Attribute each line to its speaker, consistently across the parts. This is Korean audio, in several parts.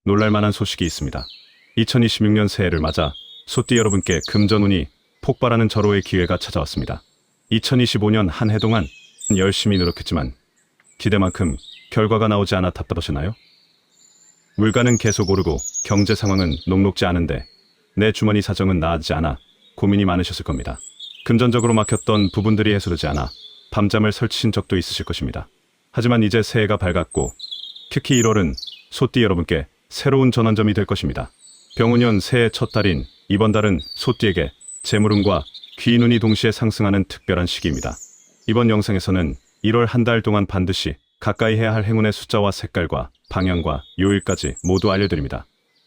Speaker 1: 놀랄만한 소식이 있습니다. 2026년 새해를 맞아 소띠 여러분께 금전운이 폭발하는 절호의 기회가 찾아왔습니다. 2025년 한 해 동안 열심히 노력했지만 기대만큼 결과가 나오지 않아 답답하셨나요? 물가는 계속 오르고 경제 상황은 녹록지 않은데 내 주머니 사정은 나아지지 않아 고민이 많으셨을 겁니다. 금전적으로 막혔던 부분들이 해소되지 않아 밤잠을 설치신 적도 있으실 것입니다. 하지만 이제 새해가 밝았고 특히 1월은 소띠 여러분께 새로운 전환점이 될 것입니다. 병운년 새해 첫 달인 이번 달은 소띠에게 재물운과 귀인운이 동시에 상승하는 특별한 시기입니다. 이번 영상에서는 1월 한 달 동안 반드시 가까이 해야 할 행운의 숫자와 색깔과 방향과 요일까지 모두 알려드립니다.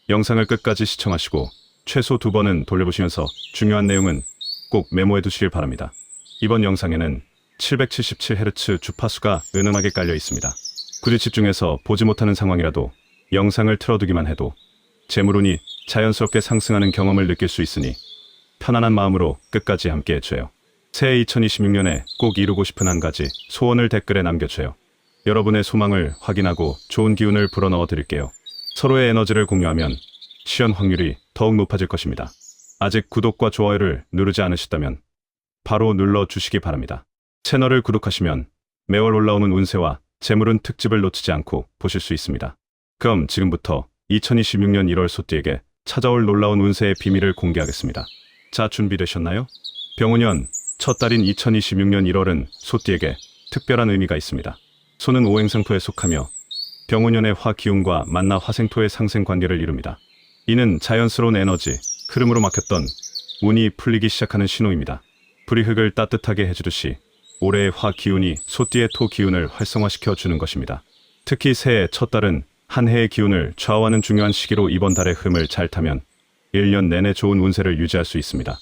Speaker 1: 영상을 끝까지 시청하시고 최소 2번은 돌려보시면서 중요한 내용은 꼭 메모해 두시길 바랍니다. 이번 영상에는 777Hz 주파수가 은은하게 깔려 있습니다. 굳이 집중해서 보지 못하는 상황이라도 영상을 틀어두기만 해도 재물운이 자연스럽게 상승하는 경험을 느낄 수 있으니 편안한 마음으로 끝까지 함께 해줘요. 새해 2026년에 꼭 이루고 싶은 한 가지 소원을 댓글에 남겨줘요. 여러분의 소망을 확인하고 좋은 기운을 불어넣어 드릴게요. 서로의 에너지를 공유하면 시연 확률이 더욱 높아질 것입니다. 아직 구독과 좋아요를 누르지 않으셨다면 바로 눌러주시기 바랍니다. 채널을 구독하시면 매월 올라오는 운세와 재물운 특집을 놓치지 않고 보실 수 있습니다. 그럼 지금부터 2026년 1월 소띠에게 찾아올 놀라운 운세의 비밀을 공개하겠습니다. 자, 준비되셨나요? 병운년 첫 달인 2026년 1월은 소띠에게 특별한 의미가 있습니다. 소는 오행상토에 속하며 병운년의 화기운과 만나 화생토의 상생관계를 이룹니다. 이는 자연스러운 에너지, 흐름으로 막혔던 운이 풀리기 시작하는 신호입니다. 불이 흙을 따뜻하게 해주듯이 올해의 화기운이 소띠의 토기운을 활성화시켜 주는 것입니다. 특히 새해 첫 달은 한 해의 기운을 좌우하는 중요한 시기로 이번 달의 흐름을 잘 타면 1년 내내 좋은 운세를 유지할 수 있습니다.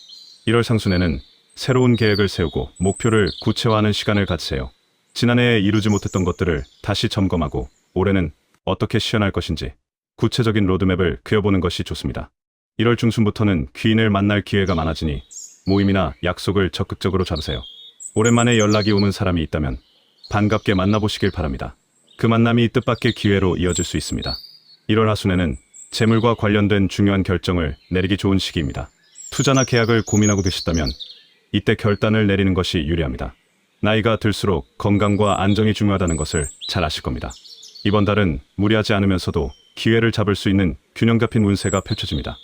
Speaker 1: 1월 상순에는 새로운 계획을 세우고 목표를 구체화하는 시간을 가지세요. 지난해에 이루지 못했던 것들을 다시 점검하고 올해는 어떻게 시연할 것인지 구체적인 로드맵을 그려보는 것이 좋습니다. 1월 중순부터는 귀인을 만날 기회가 많아지니 모임이나 약속을 적극적으로 잡으세요. 오랜만에 연락이 오는 사람이 있다면 반갑게 만나보시길 바랍니다. 그 만남이 뜻밖의 기회로 이어질 수 있습니다. 1월 하순에는 재물과 관련된 중요한 결정을 내리기 좋은 시기입니다. 투자나 계약을 고민하고 계시다면 이때 결단을 내리는 것이 유리합니다. 나이가 들수록 건강과 안정이 중요하다는 것을 잘 아실 겁니다. 이번 달은 무리하지 않으면서도 기회를 잡을 수 있는 균형 잡힌 운세가 펼쳐집니다.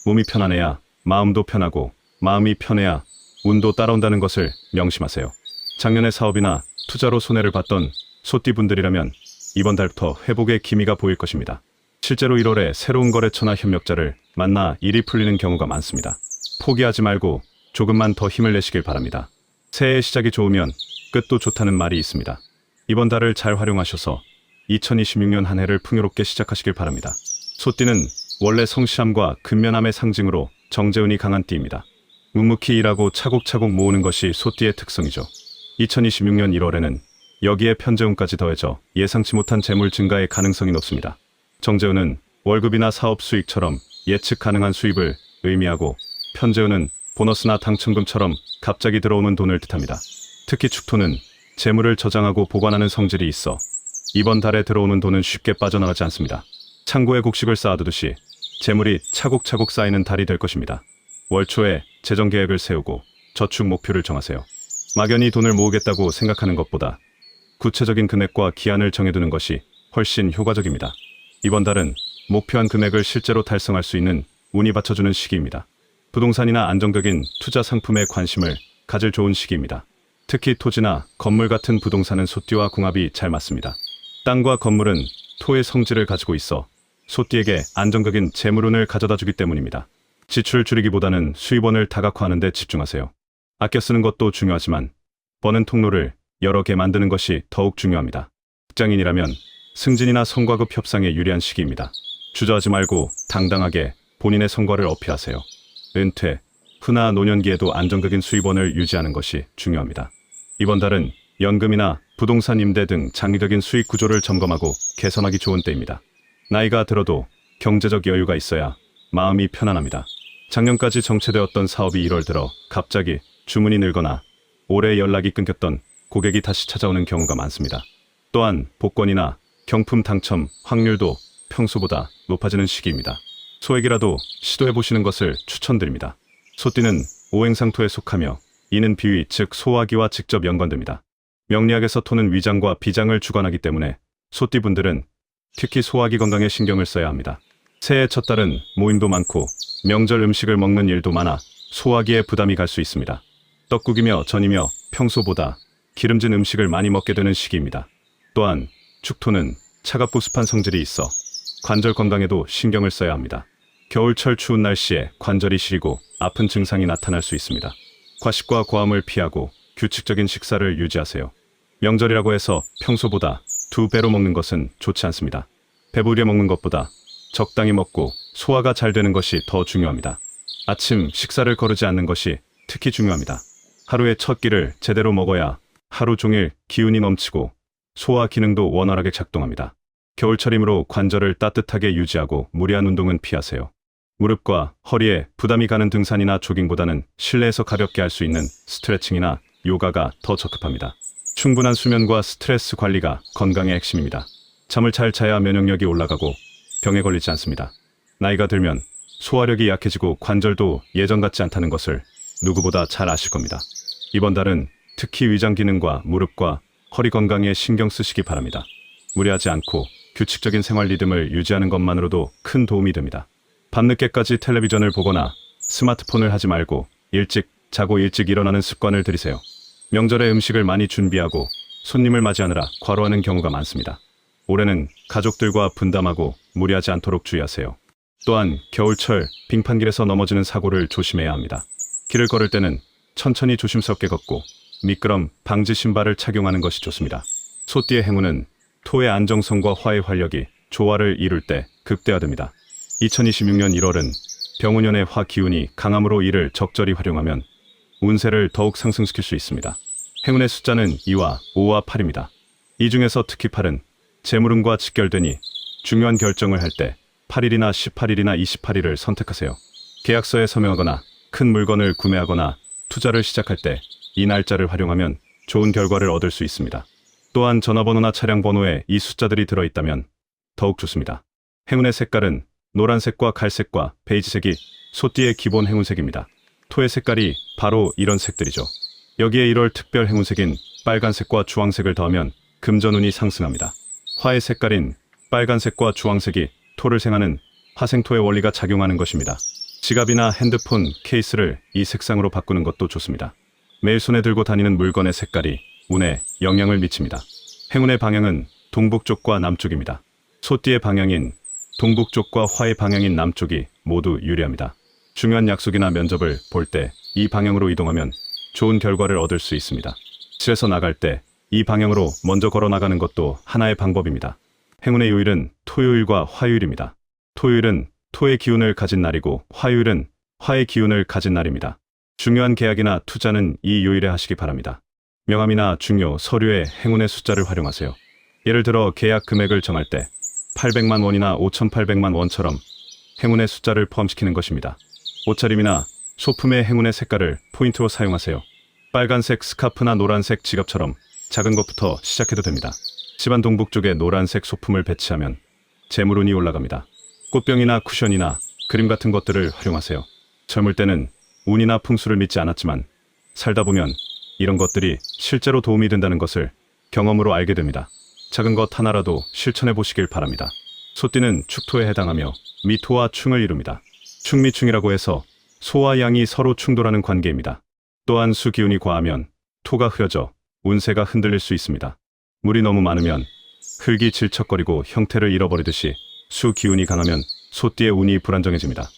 Speaker 1: 몸이 편안해야 마음도 편하고 마음이 편해야 운도 따라온다는 것을 명심하세요. 작년에 사업이나 투자로 손해를 봤던 소띠분들이라면 이번 달부터 회복의 기미가 보일 것입니다. 실제로 1월에 새로운 거래처나 협력자를 만나 일이 풀리는 경우가 많습니다. 포기하지 말고 조금만 더 힘을 내시길 바랍니다. 새해의 시작이 좋으면 끝도 좋다는 말이 있습니다. 이번 달을 잘 활용하셔서 2026년 한 해를 풍요롭게 시작하시길 바랍니다. 소띠는 원래 성실함과 근면함의 상징으로 정재운이 강한 띠입니다. 묵묵히 일하고 차곡차곡 모으는 것이 소띠의 특성이죠. 2026년 1월에는 여기에 편재운까지 더해져 예상치 못한 재물 증가의 가능성이 높습니다. 정재운은 월급이나 사업 수익처럼 예측 가능한 수입을 의미하고 편재운은 보너스나 당첨금처럼 갑자기 들어오는 돈을 뜻합니다. 특히 축토는 재물을 저장하고 보관하는 성질이 있어 이번 달에 들어오는 돈은 쉽게 빠져나가지 않습니다. 창고에 곡식을 쌓아두듯이 재물이 차곡차곡 쌓이는 달이 될 것입니다. 월 초에 재정 계획을 세우고 저축 목표를 정하세요. 막연히 돈을 모으겠다고 생각하는 것보다 구체적인 금액과 기한을 정해두는 것이 훨씬 효과적입니다. 이번 달은 목표한 금액을 실제로 달성할 수 있는 운이 받쳐주는 시기입니다. 부동산이나 안정적인 투자 상품에 관심을 가질 좋은 시기입니다. 특히 토지나 건물 같은 부동산은 소띠와 궁합이 잘 맞습니다. 땅과 건물은 토의 성질을 가지고 있어 소띠에게 안정적인 재물운을 가져다 주기 때문입니다. 지출 줄이기보다는 수입원을 다각화하는 데 집중하세요. 아껴 쓰는 것도 중요하지만 버는 통로를 여러 개 만드는 것이 더욱 중요합니다. 직장인이라면 승진이나 성과급 협상에 유리한 시기입니다. 주저하지 말고 당당하게 본인의 성과를 어필하세요. 은퇴, 후나 노년기에도 안정적인 수입원을 유지하는 것이 중요합니다. 이번 달은 연금이나 부동산 임대 등 장기적인 수익 구조를 점검하고 개선하기 좋은 때입니다. 나이가 들어도 경제적 여유가 있어야 마음이 편안합니다. 작년까지 정체되었던 사업이 1월 들어 갑자기 주문이 늘거나 오래 연락이 끊겼던 고객이 다시 찾아오는 경우가 많습니다. 또한 복권이나 경품 당첨 확률도 평소보다 높아지는 시기입니다. 소액이라도 시도해보시는 것을 추천드립니다. 소띠는 오행상토에 속하며 이는 비위 즉 소화기와 직접 연관됩니다. 명리학에서 토는 위장과 비장을 주관하기 때문에 소띠분들은 특히 소화기 건강에 신경을 써야 합니다. 새해 첫 달은 모임도 많고 명절 음식을 먹는 일도 많아 소화기에 부담이 갈 수 있습니다. 떡국이며 전이며 평소보다 기름진 음식을 많이 먹게 되는 시기입니다. 또한 축토는 차갑고 습한 성질이 있어 관절 건강에도 신경을 써야 합니다. 겨울철 추운 날씨에 관절이 시리고 아픈 증상이 나타날 수 있습니다. 과식과 과음을 피하고 규칙적인 식사를 유지하세요. 명절이라고 해서 평소보다 2배로 먹는 것은 좋지 않습니다. 배부르게 먹는 것보다 적당히 먹고 소화가 잘 되는 것이 더 중요합니다. 아침 식사를 거르지 않는 것이 특히 중요합니다. 하루의 첫 끼를 제대로 먹어야 하루 종일 기운이 넘치고 소화 기능도 원활하게 작동합니다. 겨울철이므로 관절을 따뜻하게 유지하고 무리한 운동은 피하세요. 무릎과 허리에 부담이 가는 등산이나 조깅보다는 실내에서 가볍게 할 수 있는 스트레칭이나 요가가 더 적합합니다. 충분한 수면과 스트레스 관리가 건강의 핵심입니다. 잠을 잘 자야 면역력이 올라가고 병에 걸리지 않습니다. 나이가 들면 소화력이 약해지고 관절도 예전 같지 않다는 것을 누구보다 잘 아실 겁니다. 이번 달은 특히 위장 기능과 무릎과 허리 건강에 신경 쓰시기 바랍니다. 무리하지 않고 규칙적인 생활 리듬을 유지하는 것만으로도 큰 도움이 됩니다. 밤늦게까지 텔레비전을 보거나 스마트폰을 하지 말고 일찍 자고 일찍 일어나는 습관을 들이세요. 명절에 음식을 많이 준비하고 손님을 맞이하느라 과로하는 경우가 많습니다. 올해는 가족들과 분담하고 무리하지 않도록 주의하세요. 또한 겨울철 빙판길에서 넘어지는 사고를 조심해야 합니다. 길을 걸을 때는 천천히 조심스럽게 걷고 미끄럼 방지 신발을 착용하는 것이 좋습니다. 소띠의 행운은 토의 안정성과 화의 활력이 조화를 이룰 때 극대화됩니다. 2026년 1월은 병운년의 화 기운이 강함으로 이를 적절히 활용하면 운세를 더욱 상승시킬 수 있습니다. 행운의 숫자는 2와 5와 8입니다. 이 중에서 특히 8은 재물운과 직결되니 중요한 결정을 할 때 8일이나 18일이나 28일을 선택하세요. 계약서에 서명하거나 큰 물건을 구매하거나 투자를 시작할 때 이 날짜를 활용하면 좋은 결과를 얻을 수 있습니다. 또한 전화번호나 차량 번호에 이 숫자들이 들어있다면 더욱 좋습니다. 행운의 색깔은 노란색과 갈색과 베이지색이 소띠의 기본 행운색입니다. 토의 색깔이 바로 이런 색들이죠. 여기에 1월 특별 행운색인 빨간색과 주황색을 더하면 금전운이 상승합니다. 화의 색깔인 빨간색과 주황색이 토를 생하는 화생토의 원리가 작용하는 것입니다. 지갑이나 핸드폰 케이스를 이 색상으로 바꾸는 것도 좋습니다. 매일 손에 들고 다니는 물건의 색깔이 운에 영향을 미칩니다. 행운의 방향은 동북쪽과 남쪽입니다. 소띠의 방향인 동북쪽과 화의 방향인 남쪽이 모두 유리합니다. 중요한 약속이나 면접을 볼 때 이 방향으로 이동하면 좋은 결과를 얻을 수 있습니다. 집에서 나갈 때 이 방향으로 먼저 걸어 나가는 것도 하나의 방법입니다. 행운의 요일은 토요일과 화요일입니다. 토요일은 토의 기운을 가진 날이고 화요일은 화의 기운을 가진 날입니다. 중요한 계약이나 투자는 이 요일에 하시기 바랍니다. 명함이나 중요 서류에 행운의 숫자를 활용하세요. 예를 들어 계약 금액을 정할 때 800만 원이나 5,800만 원처럼 행운의 숫자를 포함시키는 것입니다. 옷차림이나 소품의 행운의 색깔을 포인트로 사용하세요. 빨간색 스카프나 노란색 지갑처럼 작은 것부터 시작해도 됩니다. 집안 동북쪽에 노란색 소품을 배치하면 재물운이 올라갑니다. 꽃병이나 쿠션이나 그림 같은 것들을 활용하세요. 젊을 때는 운이나 풍수를 믿지 않았지만 살다 보면 이런 것들이 실제로 도움이 된다는 것을 경험으로 알게 됩니다. 작은 것 하나라도 실천해 보시길 바랍니다. 소띠는 축토에 해당하며 미토와 충을 이룹니다. 충미충이라고 해서 소와 양이 서로 충돌하는 관계입니다. 또한 수 기운이 과하면 토가 흐려져 운세가 흔들릴 수 있습니다. 물이 너무 많으면 흙이 질척거리고 형태를 잃어버리듯이 수 기운이 강하면 소띠의 운이 불안정해집니다.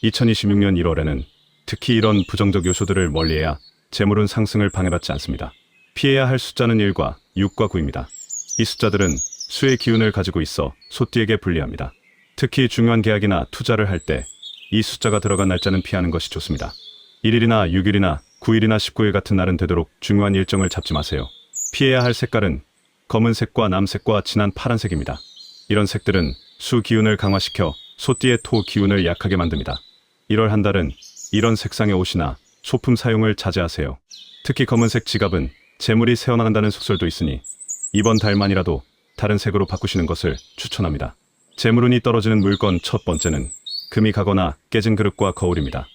Speaker 1: 2026년 1월에는 특히 이런 부정적 요소들을 멀리해야 재물운 상승을 방해받지 않습니다. 피해야 할 숫자는 1과 6과 9입니다. 이 숫자들은 수의 기운을 가지고 있어 소띠에게 불리합니다. 특히 중요한 계약이나 투자를 할 때 이 숫자가 들어간 날짜는 피하는 것이 좋습니다. 1일이나 6일이나 9일이나 19일 같은 날은 되도록 중요한 일정을 잡지 마세요. 피해야 할 색깔은 검은색과 남색과 진한 파란색입니다. 이런 색들은 수 기운을 강화시켜 소띠의 토 기운을 약하게 만듭니다. 1월 한 달은 이런 색상의 옷이나 소품 사용을 자제하세요. 특히 검은색 지갑은 재물이 새어나간다는 속설도 있으니 이번 달만이라도 다른 색으로 바꾸시는 것을 추천합니다. 재물운이 떨어지는 물건 첫 번째는 금이 가거나 깨진 그릇과 거울입니다.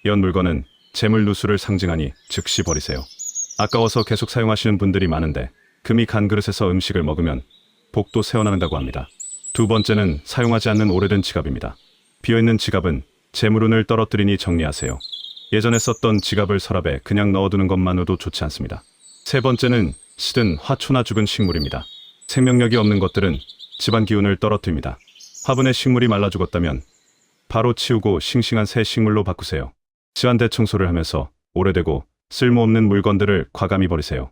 Speaker 1: 이런 물건은 재물 누수를 상징하니 즉시 버리세요. 아까워서 계속 사용하시는 분들이 많은데 금이 간 그릇에서 음식을 먹으면 복도 새어나는다고 합니다. 두 번째는 사용하지 않는 오래된 지갑입니다. 비어있는 지갑은 재물운을 떨어뜨리니 정리하세요. 예전에 썼던 지갑을 서랍에 그냥 넣어두는 것만으로도 좋지 않습니다. 세 번째는 시든 화초나 죽은 식물입니다. 생명력이 없는 것들은 집안 기운을 떨어뜨립니다. 화분에 식물이 말라 죽었다면 바로 치우고 싱싱한 새 식물로 바꾸세요. 집안 대청소를 하면서 오래되고 쓸모없는 물건들을 과감히 버리세요.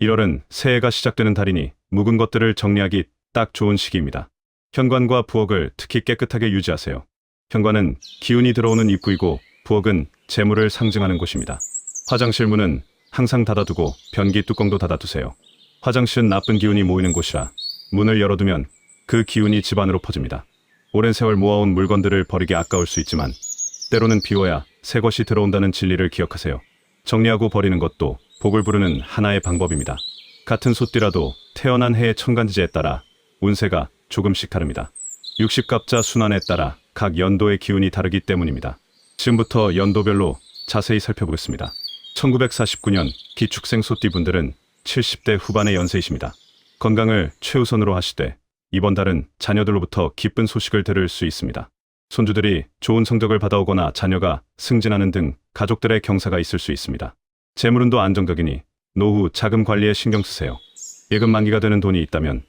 Speaker 1: 1월은 새해가 시작되는 달이니 묵은 것들을 정리하기 딱 좋은 시기입니다. 현관과 부엌을 특히 깨끗하게 유지하세요. 현관은 기운이 들어오는 입구이고 부엌은 재물을 상징하는 곳입니다. 화장실 문은 항상 닫아두고 변기 뚜껑도 닫아두세요. 화장실은 나쁜 기운이 모이는 곳이라 문을 열어두면 그 기운이 집안으로 퍼집니다. 오랜 세월 모아온 물건들을 버리기 아까울 수 있지만 때로는 비워야 새 것이 들어온다는 진리를 기억하세요. 정리하고 버리는 것도 복을 부르는 하나의 방법입니다. 같은 소띠라도 태어난 해의 천간지제에 따라 운세가 조금씩 다릅니다. 60갑자 순환에 따라 각 연도의 기운이 다르기 때문입니다. 지금부터 연도별로 자세히 살펴보겠습니다. 1949년 기축생 소띠분들은 70대 후반의 연세이십니다. 건강을 최우선으로 하시되 이번 달은 자녀들로부터 기쁜 소식을 들을 수 있습니다. 손주들이 좋은 성적을 받아오거나 자녀가 승진하는 등 가족들의 경사가 있을 수 있습니다. 재물운도 안정적이니 노후 자금 관리에 신경 쓰세요. 예금 만기가 되는 돈이 있다면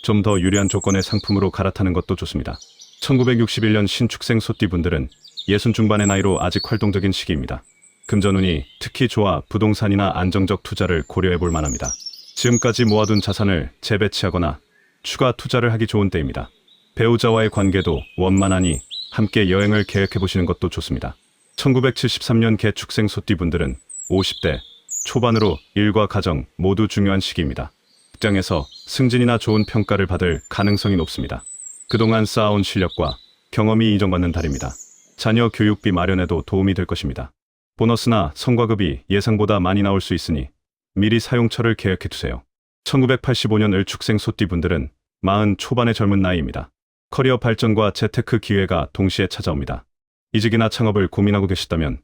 Speaker 1: 좀 더 유리한 조건의 상품으로 갈아타는 것도 좋습니다. 1961년 신축생 소띠분들은 60 중반의 나이로 아직 활동적인 시기입니다. 금전운이 특히 좋아 부동산이나 안정적 투자를 고려해 볼 만합니다. 지금까지 모아둔 자산을 재배치하거나 추가 투자를 하기 좋은 때입니다. 배우자와의 관계도 원만하니 함께 여행을 계획해 보시는 것도 좋습니다. 1973년 개축생 소띠분들은 50대 초반으로 일과 가정 모두 중요한 시기입니다. 직장에서 승진이나 좋은 평가를 받을 가능성이 높습니다. 그동안 쌓아온 실력과 경험이 인정받는 달입니다. 자녀 교육비 마련에도 도움이 될 것입니다. 보너스나 성과급이 예상보다 많이 나올 수 있으니 미리 사용처를 계획해 두세요. 1985년 을축생 소띠분들은 40 초반의 젊은 나이입니다. 커리어 발전과 재테크 기회가 동시에 찾아옵니다. 이직이나 창업을 고민하고 계시다면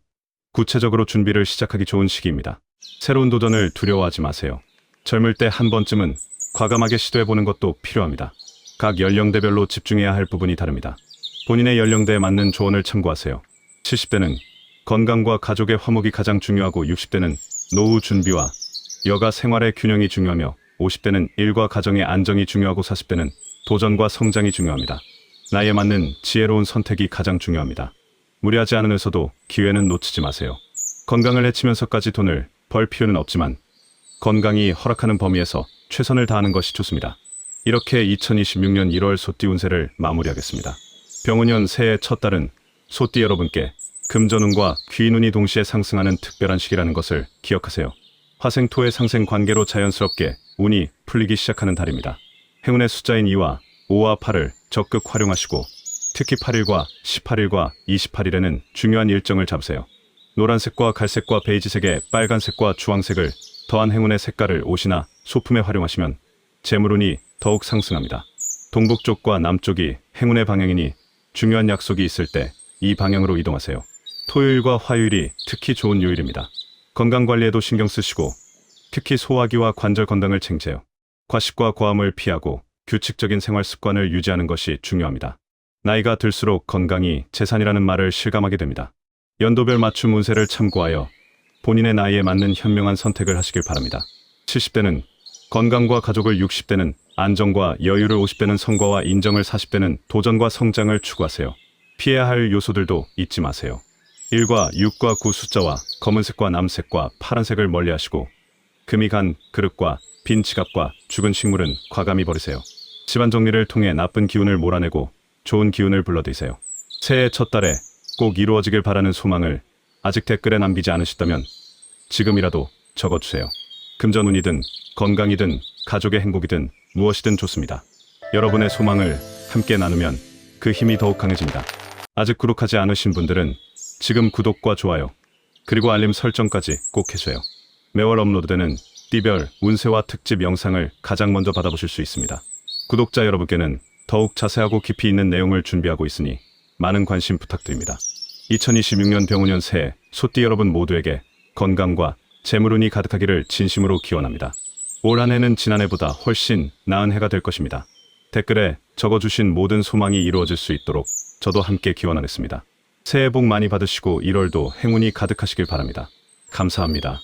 Speaker 1: 구체적으로 준비를 시작하기 좋은 시기입니다. 새로운 도전을 두려워하지 마세요. 젊을 때 한 번쯤은 과감하게 시도해보는 것도 필요합니다. 각 연령대별로 집중해야 할 부분이 다릅니다. 본인의 연령대에 맞는 조언을 참고하세요. 70대는 건강과 가족의 화목이 가장 중요하고 60대는 노후 준비와 여가 생활의 균형이 중요하며 50대는 일과 가정의 안정이 중요하고 40대는 도전과 성장이 중요합니다. 나이에 맞는 지혜로운 선택이 가장 중요합니다. 무리하지 않으면서도 기회는 놓치지 마세요. 건강을 해치면서까지 돈을 벌 필요는 없지만 건강이 허락하는 범위에서 최선을 다하는 것이 좋습니다. 이렇게 2026년 1월 소띠 운세를 마무리하겠습니다. 병운년 새해 첫 달은 소띠 여러분께 금전운과 귀인운이 동시에 상승하는 특별한 시기라는 것을 기억하세요. 화생토의 상생 관계로 자연스럽게 운이 풀리기 시작하는 달입니다. 행운의 숫자인 2와 5와 8을 적극 활용하시고 특히 8일과 18일과 28일에는 중요한 일정을 잡으세요. 노란색과 갈색과 베이지색에 빨간색과 주황색을 더한 행운의 색깔을 옷이나 소품에 활용하시면 재물운이 더욱 상승합니다. 동북쪽과 남쪽이 행운의 방향이니 중요한 약속이 있을 때 이 방향으로 이동하세요. 토요일과 화요일이 특히 좋은 요일입니다. 건강관리에도 신경 쓰시고 특히 소화기와 관절 건강을 챙기세요. 과식과 과음을 피하고 규칙적인 생활 습관을 유지하는 것이 중요합니다. 나이가 들수록 건강이 재산이라는 말을 실감하게 됩니다. 연도별 맞춤 운세를 참고하여 본인의 나이에 맞는 현명한 선택을 하시길 바랍니다. 70대는 건강과 가족을, 60대는 안정과 여유를, 50대는 성과와 인정을, 40대는 도전과 성장을 추구하세요. 피해야 할 요소들도 잊지 마세요. 1과 6과 9 숫자와 검은색과 남색과 파란색을 멀리하시고 금이 간 그릇과 빈 지갑과 죽은 식물은 과감히 버리세요. 집안 정리를 통해 나쁜 기운을 몰아내고 좋은 기운을 불러들이세요. 새해 첫 달에 꼭 이루어지길 바라는 소망을 아직 댓글에 남기지 않으셨다면 지금이라도 적어주세요. 금전운이든 건강이든 가족의 행복이든 무엇이든 좋습니다. 여러분의 소망을 함께 나누면 그 힘이 더욱 강해집니다. 아직 구독하지 않으신 분들은 지금 구독과 좋아요 그리고 알림 설정까지 꼭 해주세요. 매월 업로드되는 띠별 운세와 특집 영상을 가장 먼저 받아보실 수 있습니다. 구독자 여러분께는 더욱 자세하고 깊이 있는 내용을 준비하고 있으니 많은 관심 부탁드립니다. 2026년 병우년 새해 소띠 여러분 모두에게 건강과 재물운이 가득하기를 진심으로 기원합니다. 올 한 해는 지난해보다 훨씬 나은 해가 될 것입니다. 댓글에 적어주신 모든 소망이 이루어질 수 있도록 저도 함께 기원하겠습니다. 새해 복 많이 받으시고 1월도 행운이 가득하시길 바랍니다. 감사합니다.